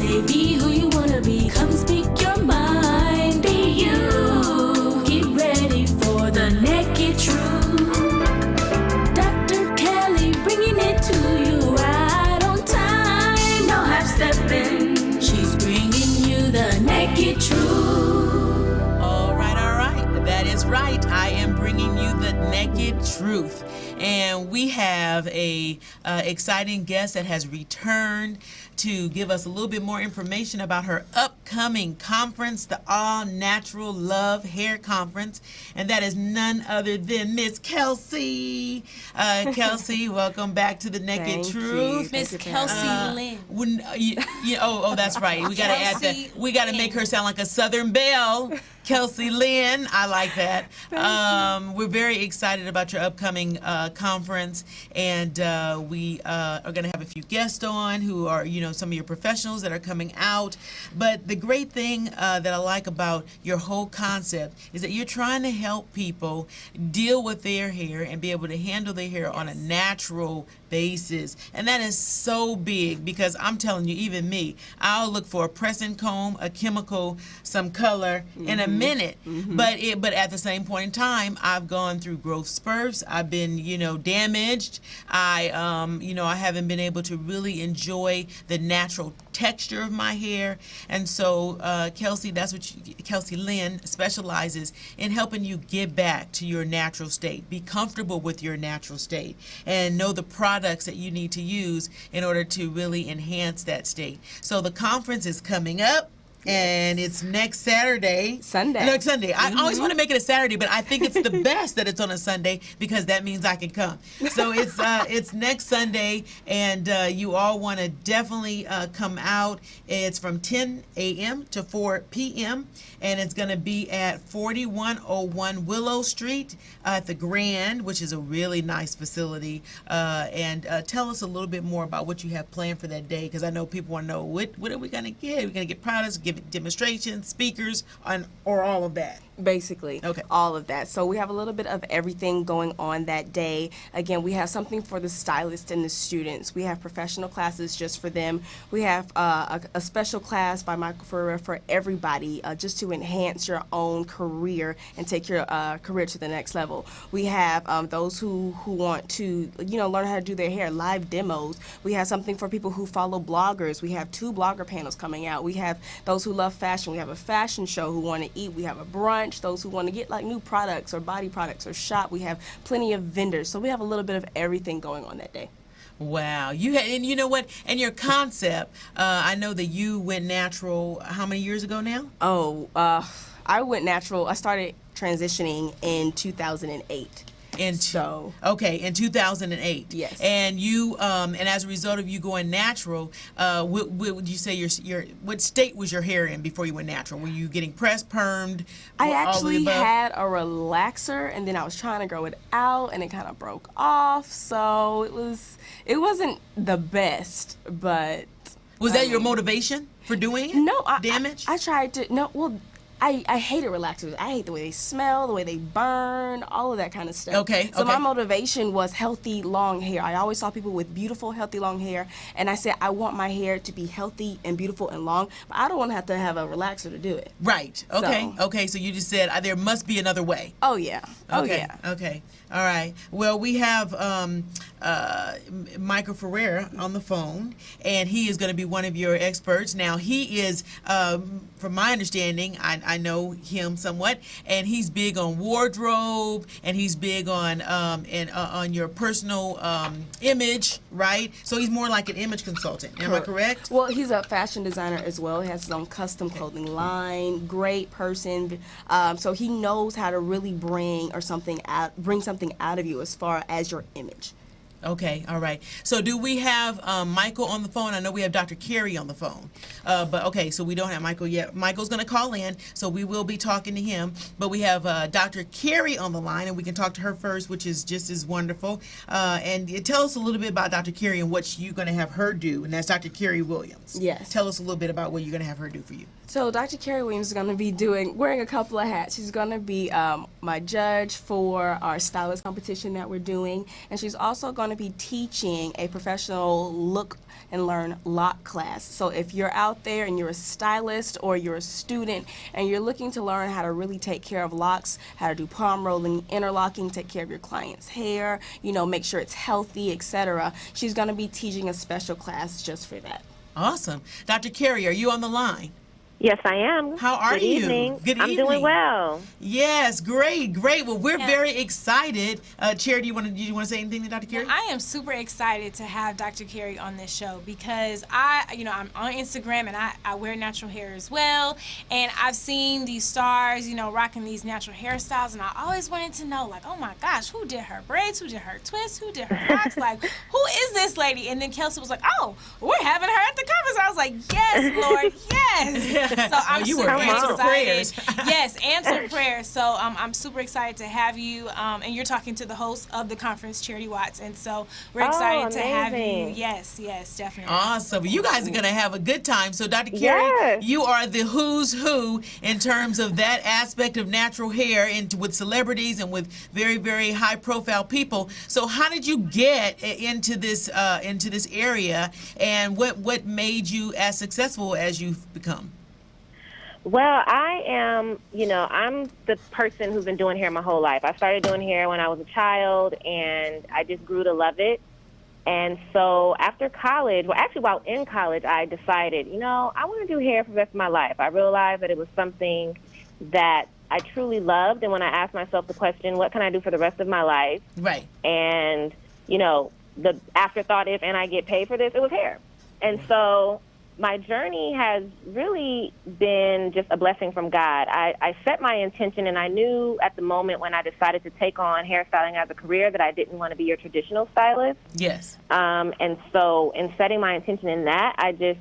say be who you wanna be. Come speak your mind. Be you. Get ready for the Nakid Truth. Dr. Kelly bringing it to you right on time. No half stepping. She's bringing you the Nakid Truth. All right. That is right. I am bringing you the Nakid Truth. And we have a exciting guest that has returned to give us a little bit more information about her upcoming conference, the All Natural Love Hair Conference, and that is none other than Miss Kelsey. Kelsey, welcome back to the Nakid Truth. Miss Kelsey Lynn. That's right. We got to add that. We got to make her sound like a Southern belle. Kelsey Lynn, I like that. We're very excited about your upcoming conference, and we are going to have a few guests on who are, some of your professionals that are coming out. But the great thing that I like about your whole concept is that you're trying to help people deal with their hair and be able to handle their hair on a natural basis. And that is so big, because I'm telling you, even me, I'll look for a press-in comb, a chemical, some color in a minute. But at the same point in time, I've gone through growth spurts. I've been, damaged. I haven't been able to really enjoy the natural texture of my hair. And so Kelsey, Kelsey Lynn specializes in helping you get back to your natural state, be comfortable with your natural state, and know the products that you need to use in order to really enhance that state. So the conference is coming up. And it's next Sunday. Next Sunday. I always want to make it a Saturday, but I think it's the best that it's on a Sunday, because that means I can come. So it's next Sunday, and you all want to definitely come out. It's from 10 a.m. to 4 p.m., and it's going to be at 4101 Willow Street at the Grand, which is a really nice facility. And tell us a little bit more about what you have planned for that day, because I know people want to know what are we going to get. We're going to get products, give demonstrations, speakers, or all of that. Basically, okay. All of that. So we have a little bit of everything going on that day. Again, we have something for the stylists and the students. We have professional classes just for them. We have a special class by Michael Ferrer for everybody, just to enhance your own career and take your career to the next level. We have those who want to, learn how to do their hair, live demos. We have something for people who follow bloggers. We have 2 blogger panels coming out. We have those who love fashion. We have a fashion show who want to eat. We have a brunch. Those who want to get like new products or body products or shop. We have plenty of vendors. So we have a little bit of everything going on that day. Wow. And you know what? And your concept, I know that you went natural how many years ago now? I went natural. I started transitioning in 2008. In 2008. Yes. And you, and as a result of you going natural, what would you say what state was your hair in before you went natural? Were you getting pressed, permed? I actually had a relaxer, and then I was trying to grow it out, and it kind of broke off. So it wasn't the best, but was that your motivation for doing it? No, damage. I tried to. No, well. I hated relaxers. I hate the way they smell, the way they burn, all of that kind of stuff. Okay. So my motivation was healthy, long hair. I always saw people with beautiful, healthy, long hair, and I said, I want my hair to be healthy and beautiful and long, but I don't want to have a relaxer to do it. Right. Okay. Okay. So you just said there must be another way. Oh yeah. Oh okay. yeah. Okay. All right. Well, we have Michael Ferrer on the phone, and he is going to be one of your experts. Now, he is, from my understanding, I know him somewhat, and he's big on wardrobe, and he's big on your personal image, right? So he's more like an image consultant. Am I correct? Well, he's a fashion designer as well. He has his own custom clothing line. Great person. So he knows how to really bring something out of you as far as your image. Okay, all right. So do we have Michael on the phone? I know we have Dr. Carey on the phone. But okay, so we don't have Michael yet. Michael's going to call in, so we will be talking to him. But we have Dr. Carey on the line, and we can talk to her first, which is just as wonderful. And tell us a little bit about Dr. Carey and what you're going to have her do, and that's Dr. Carey Williams. Yes. Tell us a little bit about what you're going to have her do for you. So Dr. Carey Williams is going to be wearing a couple of hats. She's going to be my judge for our stylist competition that we're doing, and she's also going to be teaching a professional look and learn lock class. So if you're out there and you're a stylist or you're a student and you're looking to learn how to really take care of locks, how to do palm rolling, interlocking, take care of your client's hair, make sure it's healthy, etc., she's going to be teaching a special class just for that. Awesome. Dr. Carey, are you on the line? Yes, I am. How are Good you? Evening. Good I'm evening. doing well. Yes, great. Well, we're very excited. Cherry, did you want to say anything to Dr. Carey? I am super excited to have Dr. Carey on this show because I'm on Instagram and I wear natural hair as well, and I've seen these stars, rocking these natural hairstyles, and I always wanted to know, like, oh my gosh, who did her braids? Who did her twists? Who did her locks? Like, who is this lady? And then Kelsey was like, oh, we're having her at the conference. I was like, yes, Lord, yes. So I'm you were super answered excited. prayers. Yes, answered prayers. So I'm super excited to have you. And you're talking to the host of the conference, Charity Watts. And so we're excited to have you. Yes, definitely. Awesome. You guys are going to have a good time. So, Dr. Carey, Yes. you are the who's who in terms of that aspect of natural hair with celebrities and with very, very high-profile people. So, how did you get into this area, and what made you as successful as you've become? Well, I am, I'm the person who's been doing hair my whole life. I started doing hair when I was a child, and I just grew to love it. And so after college, while in college, I decided, I want to do hair for the rest of my life. I realized that it was something that I truly loved. And when I asked myself the question, what can I do for the rest of my life? Right. And, the afterthought, and I get paid for this, it was hair. And so my journey has really been just a blessing from God. I set my intention, and I knew at the moment when I decided to take on hairstyling as a career that I didn't want to be your traditional stylist. Yes. And so in setting my intention in that, I just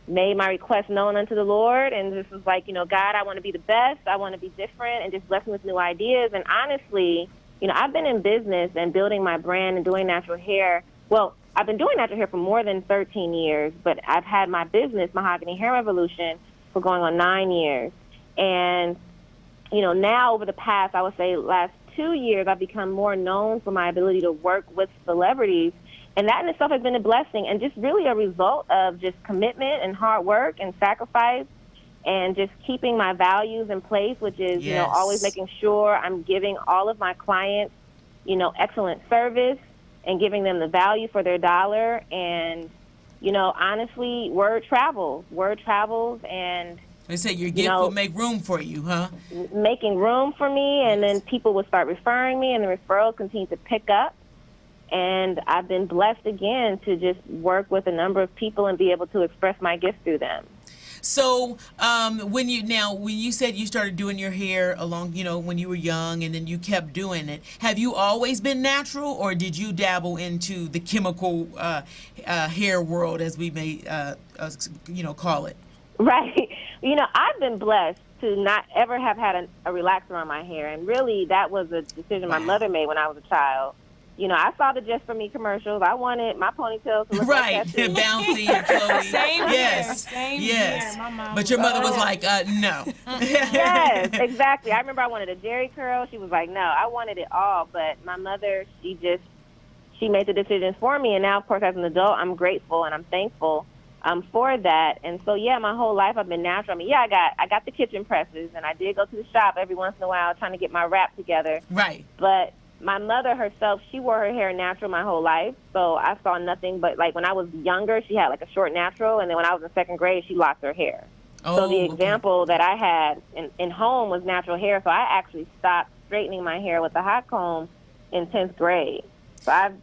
made my request known unto the Lord, and just was like, God, I want to be the best. I want to be different, and just bless me with new ideas. And honestly, I've been in business and building my brand and doing natural hair. Well, I've been doing natural hair for more than 13 years, but I've had my business, Mahogany Hair Revolution, for going on 9 years. And, now over the past, I would say last 2 years, I've become more known for my ability to work with celebrities. And that in itself has been a blessing, and just really a result of just commitment and hard work and sacrifice, and just keeping my values in place, which is, Yes. always making sure I'm giving all of my clients, excellent service, and giving them the value for their dollar. And, honestly, word travels, and They say your gift will make room for you, huh? making room for me, and then people will start referring me, and the referrals continue to pick up. And I've been blessed again to just work with a number of people and be able to express my gifts through them. So when you said you started doing your hair along, when you were young, and then you kept doing it, have you always been natural, or did you dabble into the chemical hair world, as we may, call it? Right. I've been blessed to not ever have had a relaxer on my hair. And really, that was a decision my mother made when I was a child. I saw the Just For Me commercials. I wanted my ponytails to look Right, like that, too. bouncy and flowy. Same Yes, here. Same yes. here. My mom But your mother was like, no. Yes, exactly. I remember I wanted a Jerry curl. She was like, no, I wanted it all. But my mother, she made the decisions for me. And now, of course, as an adult, I'm grateful and I'm thankful for that. And so, my whole life I've been natural. I mean, I got the kitchen presses, and I did go to the shop every once in a while trying to get my wrap together. Right. But my mother herself, she wore her hair natural my whole life. So I saw nothing but, like, when I was younger, she had, like, a short natural. And then when I was in second grade, she locked her hair. So the example that I had in home was natural hair. So I actually stopped straightening my hair with a hot comb in 10th grade. So I've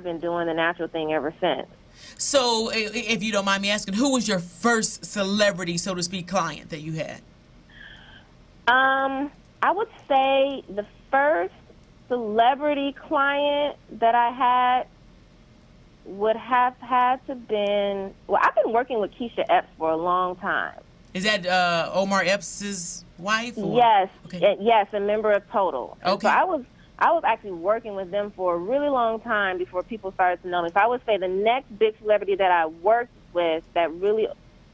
been doing the natural thing ever since. So if you don't mind me asking, who was your first celebrity, so to speak, client that you had? I would say the first celebrity client that I had would have had to been, I've been working with Keisha Epps for a long time. Is that Omar Epps' wife? Or? Yes, Okay. yes, a member of Total. And Okay. So I was actually working with them for a really long time before people started to know me. So I would say the next big celebrity that I worked with that really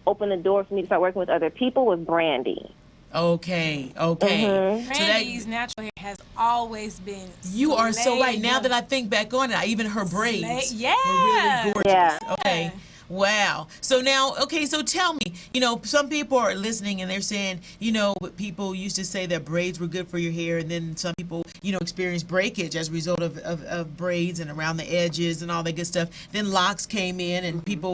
opened the door for me to start working with other people was Brandy. Okay. So Brandy's natural hair has always been you are so right. Now slayed. that I think back on it, even her braids Yeah. were really gorgeous. Yeah. Okay. Wow. So now, okay, so tell me, some people are listening and they're saying, people used to say that braids were good for your hair, and then some people, experience breakage as a result of braids and around the edges and all that good stuff. Then locks came in, and people,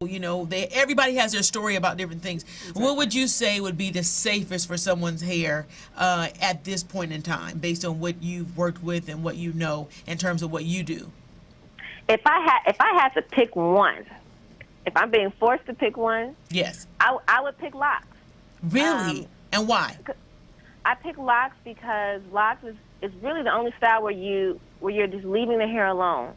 everybody has their story about different things. Exactly. What would you say would be the safest for someone's hair at this point in time, based on what you've worked with and what you know in terms of what you do? If I had to pick one, if I'm being forced to pick one, yes, I would pick locks. Really? And why? I pick locks because locks is really the only style where you're just leaving the hair alone,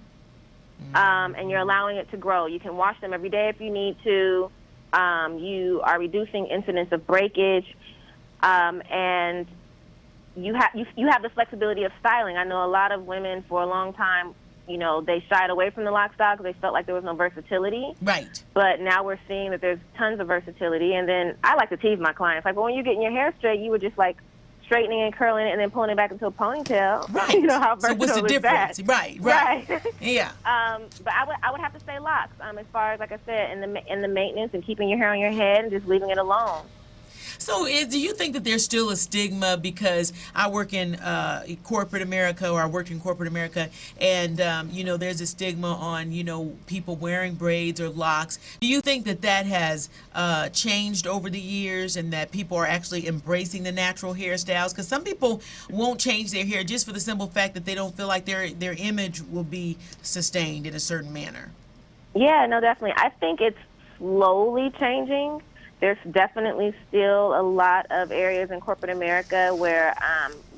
and you're allowing it to grow. You can wash them every day if you need to. You are reducing incidence of breakage, and you have the flexibility of styling. I know a lot of women for a long time, they shied away from the lock style because they felt like there was no versatility. Right. But now we're seeing that there's tons of versatility. And then I like to tease my clients, like, well, when you're getting your hair straight, you were just like straightening and curling it and then pulling it back into a ponytail. Right. How versatile so what's the difference? That? Right. Yeah. But I would have to say locks. As far as, like I said, in the maintenance and keeping your hair on your head and just leaving it alone. So do you think that there's still a stigma, because I work in corporate America, or I worked in corporate America, and, there's a stigma on, people wearing braids or locks. Do you think that has changed over the years, and that people are actually embracing the natural hairstyles? Because some people won't change their hair just for the simple fact that they don't feel like their image will be sustained in a certain manner. Yeah, no, definitely. I think it's slowly changing. There's definitely still a lot of areas in corporate America where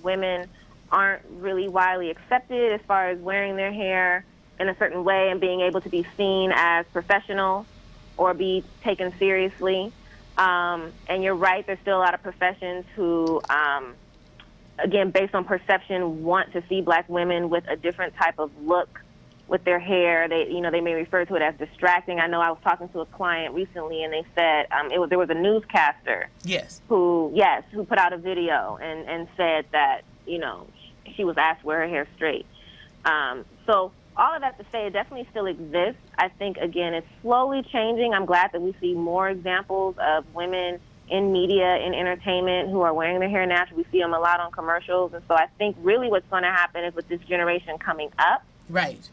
women aren't really widely accepted as far as wearing their hair in a certain way and being able to be seen as professional or be taken seriously. And you're right, there's still a lot of professions who, again, based on perception, want to see black women with a different type of look with their hair. They may refer to it as distracting. I know I was talking to a client recently, and they said there was a newscaster. Yes. Who put out a video and said that she was asked to wear her hair straight. So all of that to say, it definitely still exists. I think, again, it's slowly changing. I'm glad that we see more examples of women in media, in entertainment, who are wearing their hair natural. We see them a lot on commercials. And so I think really what's going to happen is, with this generation coming up, right,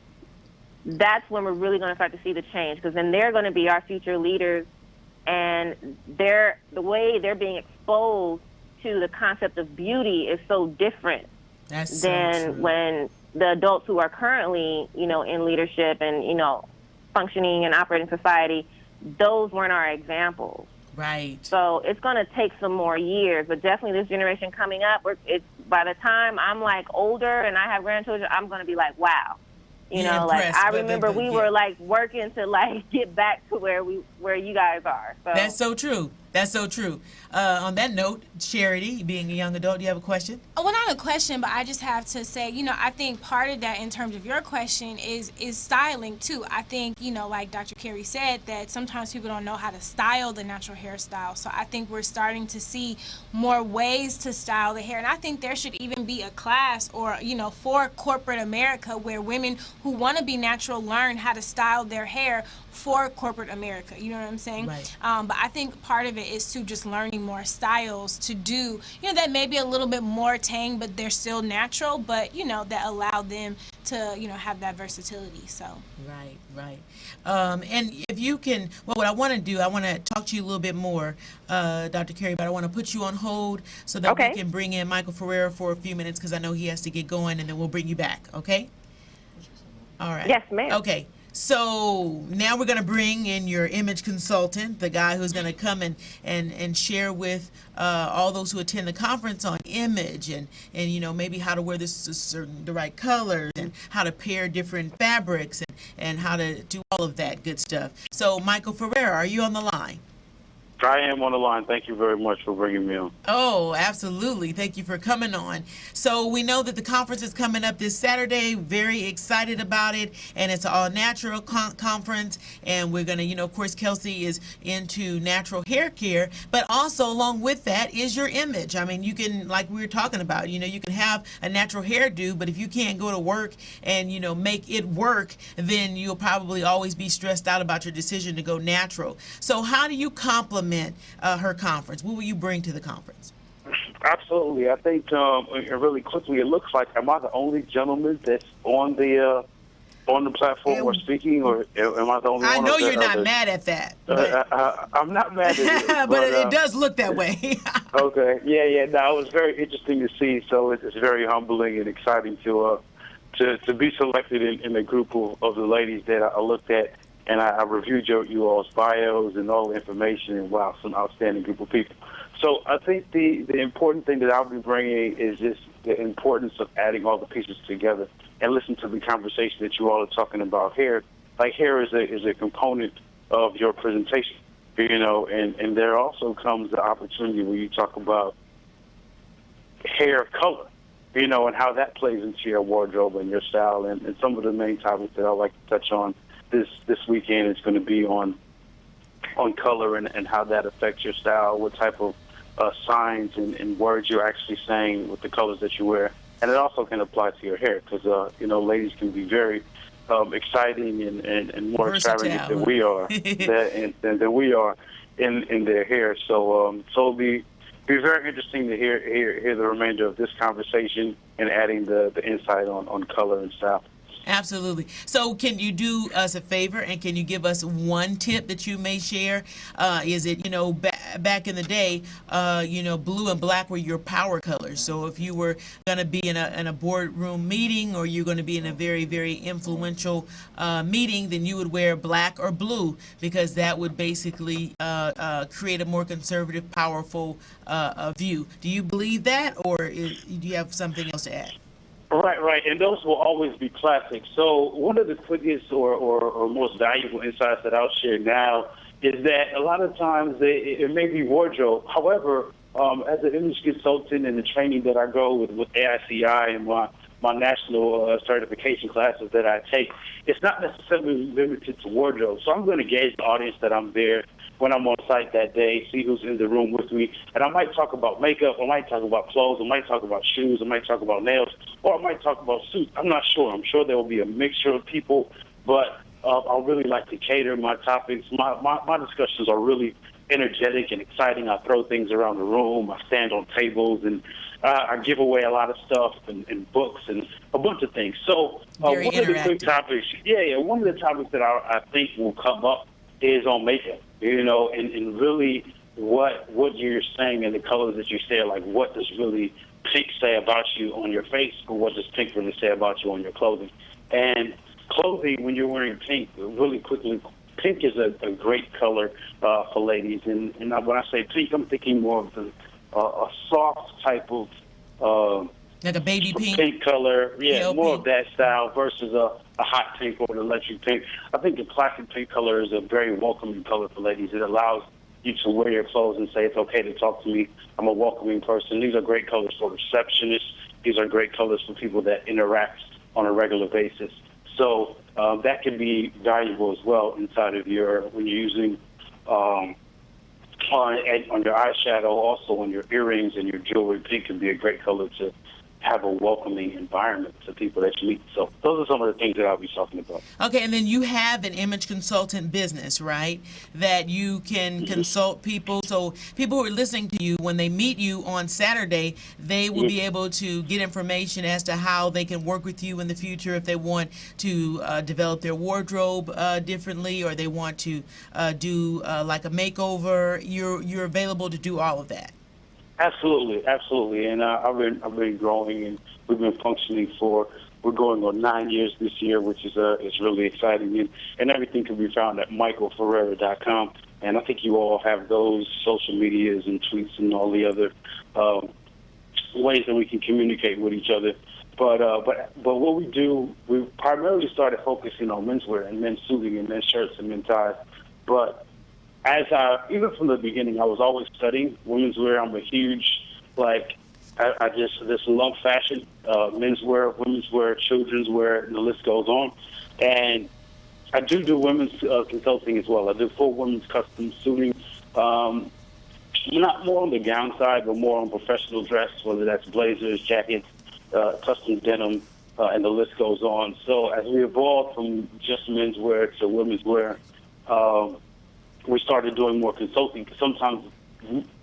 that's when we're really going to start to see the change, because then they're going to be our future leaders, and the way they're being exposed to the concept of beauty is so different than when the adults who are currently, in leadership and, functioning and operating society, those weren't our examples. Right. So it's going to take some more years, but definitely this generation coming up, by the time I'm like older and I have grandchildren, I'm going to be like, wow. I remember we were like working to like get back to where you guys are. So. That's so true. That's so true. On that note, Charity, being a young adult, do you have a question? Well, not a question, but I just have to say, I think part of that in terms of your question is styling too. I think, like Dr. Carey said, that sometimes people don't know how to style the natural hairstyle. So I think we're starting to see more ways to style the hair. And I think there should even be a class or, for corporate America where women who want to be natural learn how to style their hair for corporate America. You know what I'm saying? Right. But I think part of it is to just learning more styles to do, that may be a little bit more tang, but they're still natural, but, that allow them to, have that versatility. So. Right. And if you can, what I want to do, I want to talk to you a little bit more, Dr. Carey, but I want to put you on hold so that we can bring in Michael Ferreira for a few minutes, because I know he has to get going, and then we'll bring you back, okay? All right. Yes, ma'am. Okay. So now we're going to bring in your image consultant, the guy who's going to come and share with all those who attend the conference on image and maybe how to wear the right colors and how to pair different fabrics and how to do all of that good stuff. So Michael Ferreira, are you on the line? I am on the line. Thank you very much for bringing me on. Oh, absolutely. Thank you for coming on. So we know that the conference is coming up this Saturday. Very excited about it. And it's an all-natural conference. And we're going to, of course, Kelsey is into natural hair care. But also along with that is your image. I mean, you can, like we were talking about, you can have a natural hairdo, but if you can't go to work and, make it work, then you'll probably always be stressed out about your decision to go natural. So how do you complement her conference? What will you bring to the conference? Absolutely. I think really quickly, it looks like, am I the only gentleman that's on the platform or speaking, or am I the only one? I know you're not others? mad at that. I'm not mad at it. but it does look that way. Okay. Yeah. No, it was very interesting to see. So it's very humbling and exciting to be selected in a group of the ladies that I looked at. And I reviewed you all's bios and all the information, and wow, some outstanding group of people. So I think the important thing that I'll be bringing is just the importance of adding all the pieces together and listen to the conversation that you all are talking about here. Like hair is a component of your presentation, and there also comes the opportunity when you talk about hair color, and how that plays into your wardrobe and your style, and some of the main topics that I'd like to touch on this weekend is going to be on color and how that affects your style, what type of signs and words you're actually saying with the colors that you wear. And it also can apply to your hair because, ladies can be very exciting and more extravagant than we are, than we are in their hair. So it'll be very interesting to hear the remainder of this conversation and adding the insight on color and style. Absolutely. So can you do us a favor and can you give us one tip that you may share? Is it, back in the day, blue and black were your power colors. So if you were going to be in a boardroom meeting or you're going to be in a very, very influential meeting, then you would wear black or blue because that would basically create a more conservative, powerful view. Do you believe that, or do you have something else to add? Right, and those will always be classic. So one of the quickest or most valuable insights that I'll share now is that a lot of times it may be wardrobe. However, as an image consultant and the training that I go with AICI and my national certification classes that I take, it's not necessarily limited to wardrobe. So I'm going to gauge the audience that I'm there when I'm on site that day, see who's in the room with me. And I might talk about makeup, I might talk about clothes, I might talk about shoes, I might talk about nails, or I might talk about suits. I'm not sure. I'm sure there will be a mixture of people, but I really like to cater my topics. My discussions are really energetic and exciting. I throw things around the room. I stand on tables, and I give away a lot of stuff and books and a bunch of things. So one of the quick topics, one of the topics that I think will come up is on makeup, and really what you're saying and the colors that you say, like what does really pink say about you on your face, or what does pink really say about you on your clothing? And clothing, when you're wearing pink, really quickly, pink is a great color for ladies. And when I say pink, I'm thinking more of a soft type of like a baby pink color, more of that style versus a hot pink or an electric pink. I think the classic pink color is a very welcoming color for ladies. It allows you to wear your clothes and say, it's okay to talk to me. I'm a welcoming person. These are great colors for receptionists. These are great colors for people that interact on a regular basis. So that can be valuable as well inside of when you're using on your eyeshadow, also on your earrings and your jewelry. Pink can be a great color to have a welcoming environment to people that you meet. So those are some of the things that I'll be talking about. Okay, and then you have an image consultant business, right, that you can consult people. So people who are listening to you, when they meet you on Saturday, they will be able to get information as to how they can work with you in the future if they want to develop their wardrobe differently, or they want to do like a makeover. You're available to do all of that. Absolutely, and I've been growing, and we've been functioning we're going on 9 years this year, which is really exciting, and everything can be found at michaelferreira.com, and I think you all have those social medias and tweets and all the other ways that we can communicate with each other. But what we do, we primarily started focusing on menswear and men's suiting and men's shirts and men's ties, but even from the beginning, I was always studying women's wear. I'm a huge, I just love fashion, men's wear, women's wear, children's wear, and the list goes on. And I do women's consulting as well. I do full women's custom suiting. Not more on the gown side, but more on professional dress, whether that's blazers, jackets, custom denim, and the list goes on. So as we evolved from just men's wear to women's wear, we started doing more consulting, because sometimes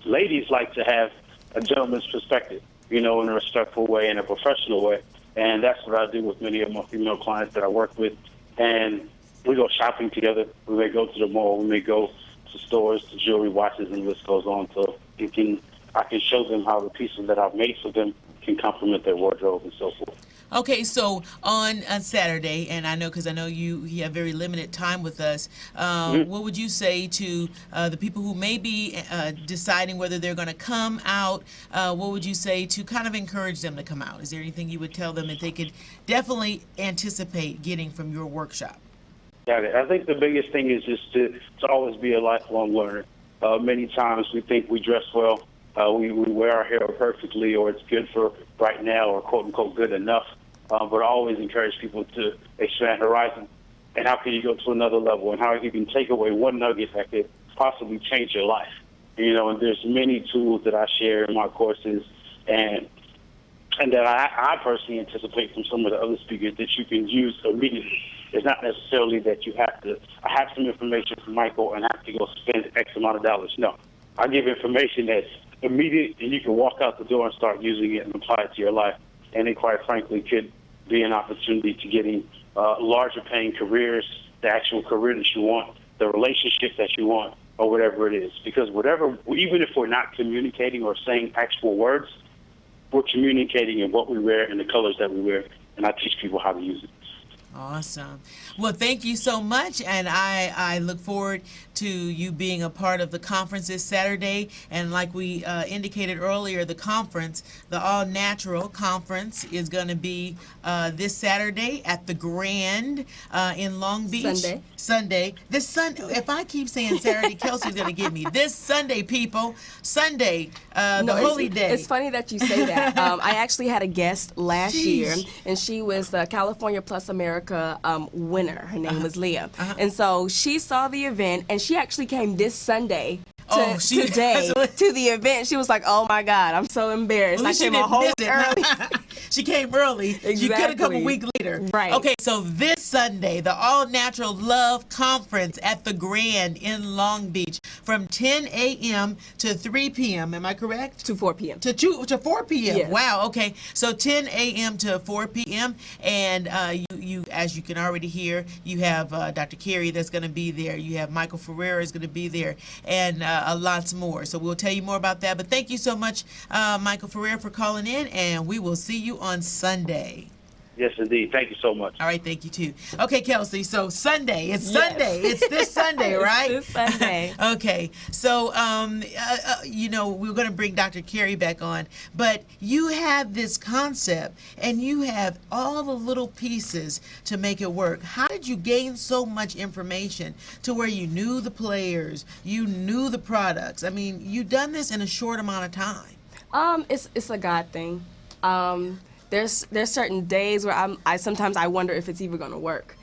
ladies like to have a gentleman's perspective, in a respectful way and a professional way. And that's what I do with many of my female clients that I work with. And we go shopping together. We may go to the mall. We may go to stores, to jewelry, watches, and the list goes on. So I can show them how the pieces that I've made for them can complement their wardrobe and so forth. Okay, so on Saturday, and I know you have very limited time with us, what would you say to the people who may be deciding whether they're going to come out? What would you say to kind of encourage them to come out? Is there anything you would tell them that they could definitely anticipate getting from your workshop? Yeah, I think the biggest thing is just to always be a lifelong learner. Many times we think we dress well, we wear our hair perfectly, or it's good for right now, or quote unquote good enough. But I always encourage people to expand horizon. And how can you go to another level? And how you can take away one nugget that could possibly change your life. And there's many tools that I share in my courses, and that I personally anticipate from some of the other speakers that you can use immediately. It's not necessarily that you have to, I have some information from Michael and have to go spend X amount of dollars. No, I give information that's immediate, and you can walk out the door and start using it and apply it to your life. And it, quite frankly, could be an opportunity to getting larger paying careers, the actual career that you want, the relationship that you want, or whatever it is. Because even if we're not communicating or saying actual words, we're communicating in what we wear and the colors that we wear, and I teach people how to use it. Awesome. Well, thank you so much, and I look forward to you being a part of the conference this Saturday. And like we indicated earlier, the conference, the All Natural Conference, is going to be this Saturday at the Grand in Long Beach. Sunday. This Sunday. If I keep saying Saturday, Kelsey's going to get me. This Sunday, people. Sunday, the holy day. It's funny that you say that. I actually had a guest last year, and she was the California Plus America winner. Her name was Leah. And so she saw the event, and she actually came this Sunday today to the event. She was like, "Oh my God, I'm so embarrassed. I came a whole early." She came early. Exactly. You could have come a week later. Right. Okay, so this Sunday, the All Natural Love Conference at the Grand in Long Beach from 10 a.m. to 3 p.m. Am I correct? To 4 p.m. To 4 p.m. Yes. Wow. Okay. So 10 a.m. to 4 p.m. And you, as you can already hear, you have Dr. Carey that's going to be there. You have Michael Ferreira is going to be there, and lots more. So we'll tell you more about that. But thank you so much, Michael Ferreira, for calling in, and we will see you on Sunday. Yes, indeed. Thank you so much. All right, thank you too. Okay, Kelsey, so Sunday. It's Sunday. It's this Sunday, right? It's this Sunday. Okay, so, we're going to bring Dr. Carey back on, but you have this concept, and you have all the little pieces to make it work. How did you gain so much information to where you knew the players, you knew the products? I mean, you've done this in a short amount of time. It's a God thing. There's certain days where I sometimes wonder if it's even gonna work,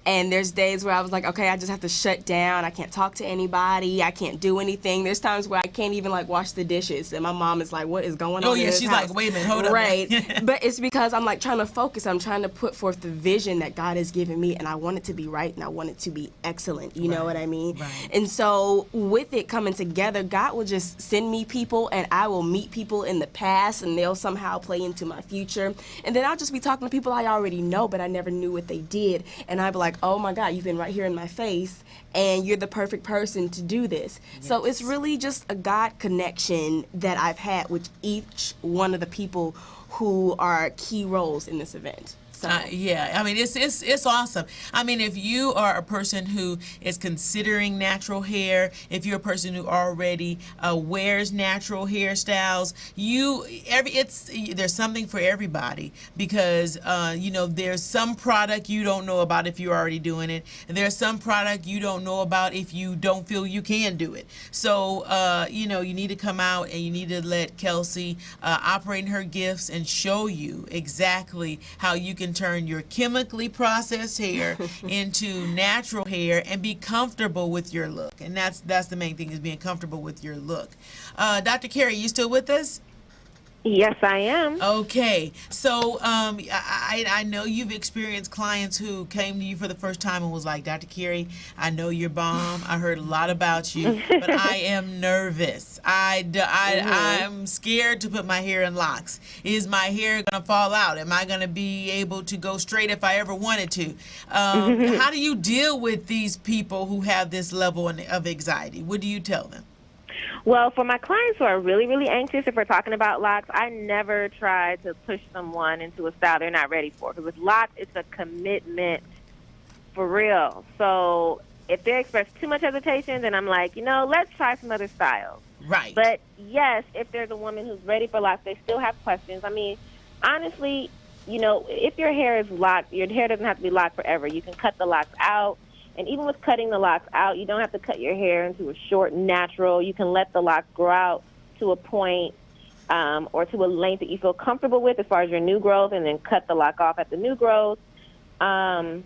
and there's days where I was like, okay, I just have to shut down. I can't talk to anybody. I can't do anything. There's times where I can't even wash the dishes, and my mom is like, what is going on? Oh yeah, she's house? like, wait a minute, hold up. Right, but it's because I'm trying to focus. I'm trying to put forth the vision that God has given me, and I want it to be right, and I want it to be excellent. You know what I mean? Right. And so with it coming together, God will just send me people, and I will meet people in the past, and they'll somehow play into my future. And then I'll just be talking to people I already know, but I never knew what they did. And I'd be like, oh my God, you've been right here in my face, and you're the perfect person to do this. Yes. So it's really just a God connection that I've had with each one of the people who are key roles in this event. So yeah, I mean it's awesome. I mean, if you are a person who is considering natural hair, if you're a person who already wears natural hairstyles, there's something for everybody, because there's some product you don't know about if you're already doing it, and there's some product you don't know about if you don't feel you can do it. So you need to come out and you need to let Kelsey operate in her gifts and show you exactly how you can turn your chemically processed hair into natural hair and be comfortable with your look. And that's the main thing, is being comfortable with your look. Dr. Carey, you still with us? Yes, I am. Okay, so I know you've experienced clients who came to you for the first time and was like, Dr. Carey, I know you're bomb. I heard a lot about you, but I am nervous. I'm scared to put my hair in locks. Is my hair going to fall out? Am I going to be able to go straight if I ever wanted to? How do you deal with these people who have this level of anxiety? What do you tell them? Well, for my clients who are really, really anxious, if we're talking about locks, I never try to push someone into a style they're not ready for. Because with locks, it's a commitment for real. So if they express too much hesitation, then I'm like, let's try some other styles. Right. But yes, if there's a woman who's ready for locks, they still have questions. I mean, honestly, if your hair is locked, your hair doesn't have to be locked forever. You can cut the locks out. And even with cutting the locks out, you don't have to cut your hair into a short, natural. You can let the locks grow out to a point or to a length that you feel comfortable with as far as your new growth, and then cut the lock off at the new growth. Some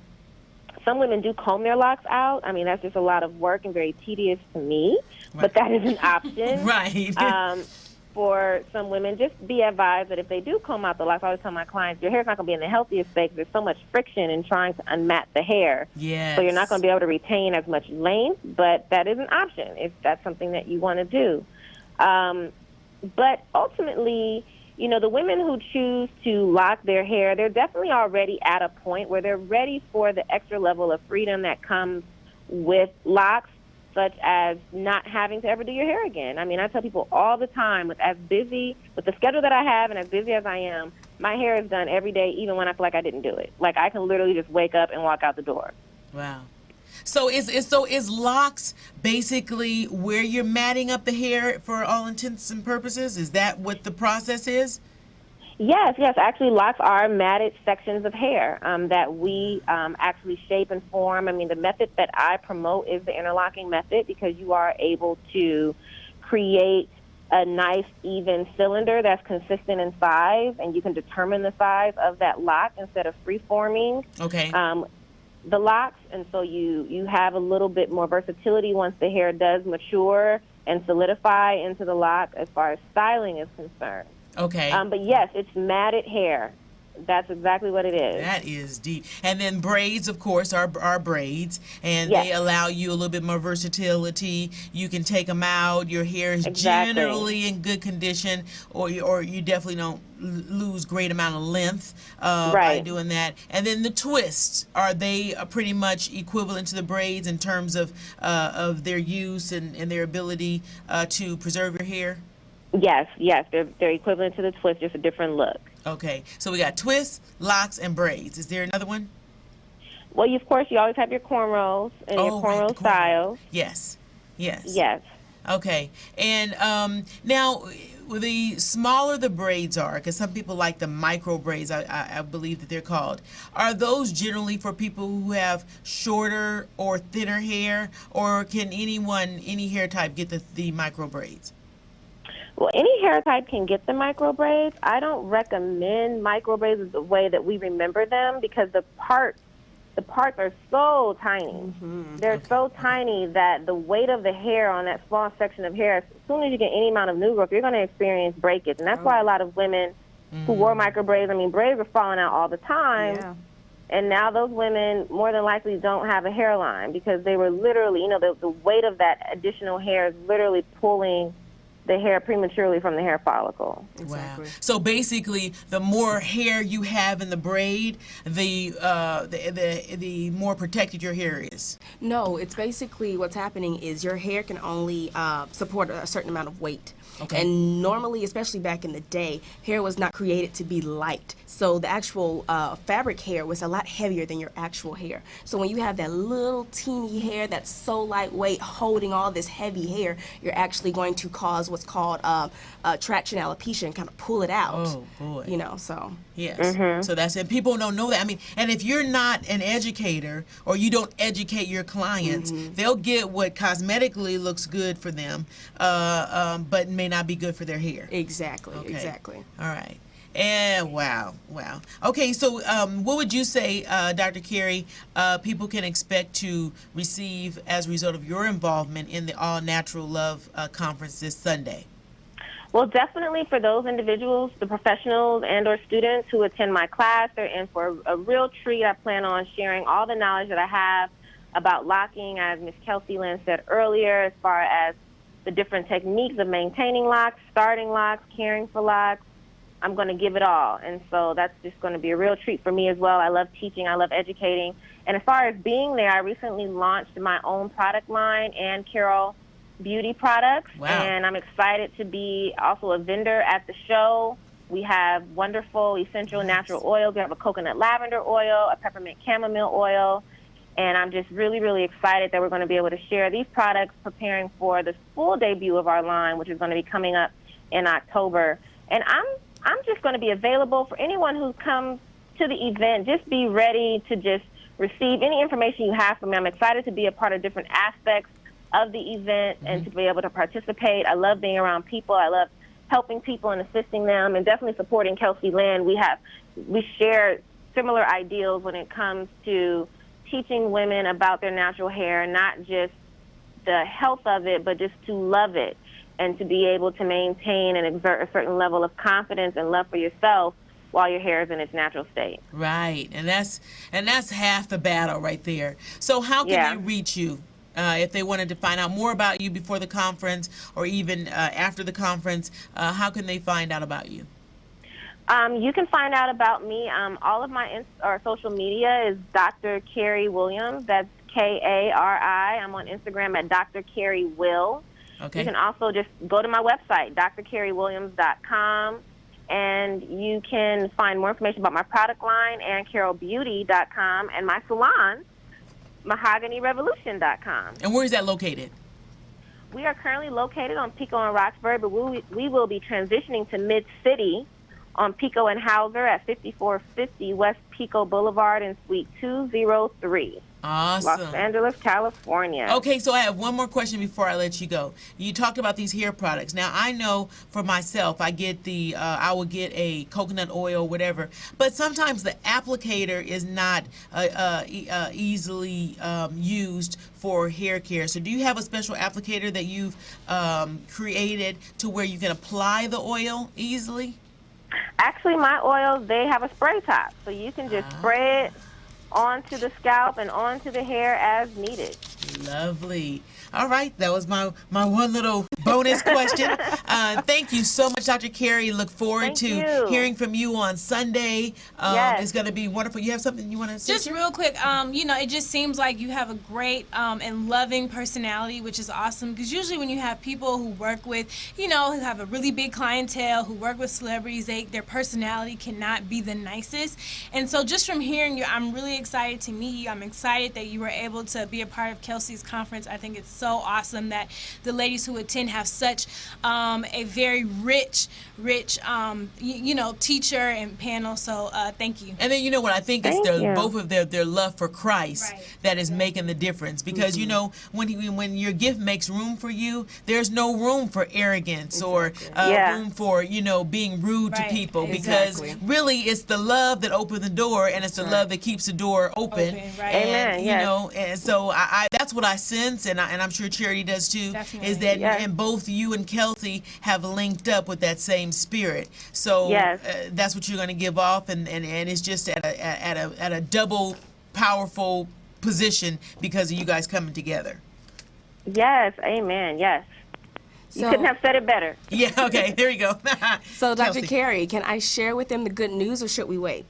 women do comb their locks out. I mean, that's just a lot of work and very tedious to me, but that is an option. Right. For some women, just be advised that if they do comb out the locks, I always tell my clients, your hair's not going to be in the healthiest state because there's so much friction in trying to unmat the hair. Yes. So you're not going to be able to retain as much length, but that is an option if that's something that you want to do. But ultimately, the women who choose to lock their hair, they're definitely already at a point where they're ready for the extra level of freedom that comes with locks, such as not having to ever do your hair again. I mean, I tell people all the time, with the schedule that I have and as busy as I am, my hair is done every day, even when I feel like I didn't do it. Like, I can literally just wake up and walk out the door. Wow. So is locks basically where you're matting up the hair for all intents and purposes? Is that what the process is? Yes. Actually, locks are matted sections of hair that we actually shape and form. I mean, the method that I promote is the interlocking method, because you are able to create a nice, even cylinder that's consistent in size, and you can determine the size of that lock instead of free-forming the locks. And so you have a little bit more versatility once the hair does mature and solidify into the lock as far as styling is concerned. Okay. But yes, it's matted hair. That's exactly what it is. That is deep. And then braids, of course, are braids, and they allow you a little bit more versatility. You can take them out. Your hair is generally in good condition, or you definitely don't lose great amount of length by doing that. And then the twists, are they pretty much equivalent to the braids in terms of their use and their ability to preserve your hair? Yes, they're equivalent to the twist, just a different look. Okay, so we got twists, locks, and braids. Is there another one? Well, of course, you always have your cornrows and your cornrow styles. Yes. Okay, and now the smaller the braids are, because some people like the micro braids, I believe that they're called. Are those generally for people who have shorter or thinner hair, or can any hair type get the micro braids? Well, any hair type can get the micro braids. I don't recommend micro braids the way that we remember them, because the parts are so tiny. Mm-hmm. They're so tiny that the weight of the hair on that small section of hair, as soon as you get any amount of new growth, you're going to experience breakage. And that's why a lot of women who wore micro braids, I mean, braids were falling out all the time. Yeah. And now those women more than likely don't have a hairline, because they were literally, the weight of that additional hair is literally pulling the hair prematurely from the hair follicle. Exactly. Wow. So basically, the more hair you have in the braid, the more protected your hair is. No, it's basically what's happening is your hair can only support a certain amount of weight. Okay. And normally, especially back in the day, hair was not created to be light. So the actual fabric hair was a lot heavier than your actual hair. So when you have that little teeny hair that's so lightweight holding all this heavy hair, you're actually going to cause what's called traction alopecia and kind of pull it out. Oh, boy. You know, so. Yes. So that's it. People don't know that. I mean, and if you're not an educator or you don't educate your clients, they'll get what cosmetically looks good for them, but may not be good for their hair. Exactly, Okay. exactly. All right. And wow. Okay, so what would you say, Dr. Carey, people can expect to receive as a result of your involvement in the All Natural Love Conference this Sunday? Well, definitely for those individuals, the professionals and or students who attend my class, they're in for a real treat. I plan on sharing all the knowledge that I have about locking, as Ms. Kelsey Lynn said earlier, as far as the different techniques of maintaining locks, starting locks, caring for locks. I'm going to give it all. And so that's just going to be a real treat for me as well. I love teaching. I love educating. And as far as being there, I recently launched my own product line, and Carol Beauty products. Wow. And I'm excited to be also a vendor at the show. We have wonderful essential natural oils. We have a coconut lavender oil, a peppermint chamomile oil, and I'm just really, really excited that we're going to be able to share these products, preparing for the full debut of our line, which is going to be coming up in October. And I'm just going to be available for anyone who comes to the event. Just be ready to just receive any information you have from me. I'm excited to be a part of different aspects of the event and to be able to participate. I love being around people. I love helping people and assisting them, and definitely supporting Kelsey Lynn. We share similar ideals when it comes to teaching women about their natural hair, not just the health of it, but just to love it and to be able to maintain and exert a certain level of confidence and love for yourself while your hair is in its natural state. Right, and that's half the battle right there. So how can they reach you? If they wanted to find out more about you before the conference or even after the conference, how can they find out about you? You can find out about me. All of my social media is Dr. Carey Williams. That's Kari. I'm on Instagram at Dr. Carey Will. Okay. You can also just go to my website, drcarywilliams.com, and you can find more information about my product line and carolbeauty.com and my salon, mahoganyrevolution.com. And where is that located? We are currently located on Pico and Roxbury, but we will be transitioning to Mid-City on Pico and Hauser at 5450 West Pico Boulevard in Suite 203. Awesome. Los Angeles, California. Okay, so I have one more question before I let you go. You talked about these hair products. Now, I know for myself, I will get a coconut oil, whatever, but sometimes the applicator is not easily used for hair care. So do you have a special applicator that you've created to where you can apply the oil easily? Actually, my oils, they have a spray top, so you can just spray it onto the scalp and onto the hair as needed. Lovely. All right, that was my one little bonus question. Thank you so much, Dr. Carey. Look forward to hearing from you on Sunday. Yes. It's going to be wonderful. You have something you want to say? Just real quick, it just seems like you have a great and loving personality, which is awesome, because usually when you have people who work with, who have a really big clientele, who work with celebrities, their personality cannot be the nicest. And so just from hearing you, I'm really excited to meet you. I'm excited that you were able to be a part of Kelsey's conference. I think it's so awesome that the ladies who attend have such a very rich, teacher and panel. So thank you. And then you know what I think it's both of their love for Christ that is making the difference, because when your gift makes room for you, there's no room for arrogance or room for being rude to people, because really it's the love that opened the door, and it's the love that keeps the door open. Amen. And so I that's what I sense, and I'm sure Charity does too. Definitely. Is that and both you and Kelsey have linked up with that same spirit. So that's what you're going to give off, and it's just at a double powerful position because of you guys coming together. Yes, amen, yes. You couldn't have said it better. Yeah, okay, there you go. So, Dr. Kelsey. Carey, can I share with them the good news, or should we wait?